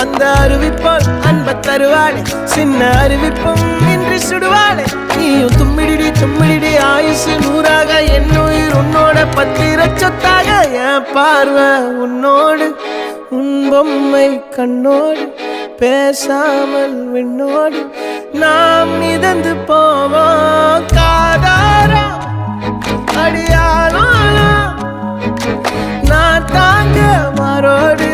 அந்த அறிவிப்போல் அன்ப தருவாளே சின்ன அறிவிப்பும் இன்று சுடுவாளே நீயும் தும்மிடி ஆயுசு 100ஆக என் உயிர் உன்னோட பத்திர சொத்தாக என் பார்வை உன்னோடு உன் பொம்மை கண்ணோடு பேசாமல் விண்ணோடு நாம் மிதந்து போவோம் காதாரா அடியானாலும் நான் தாங்க மாறோடு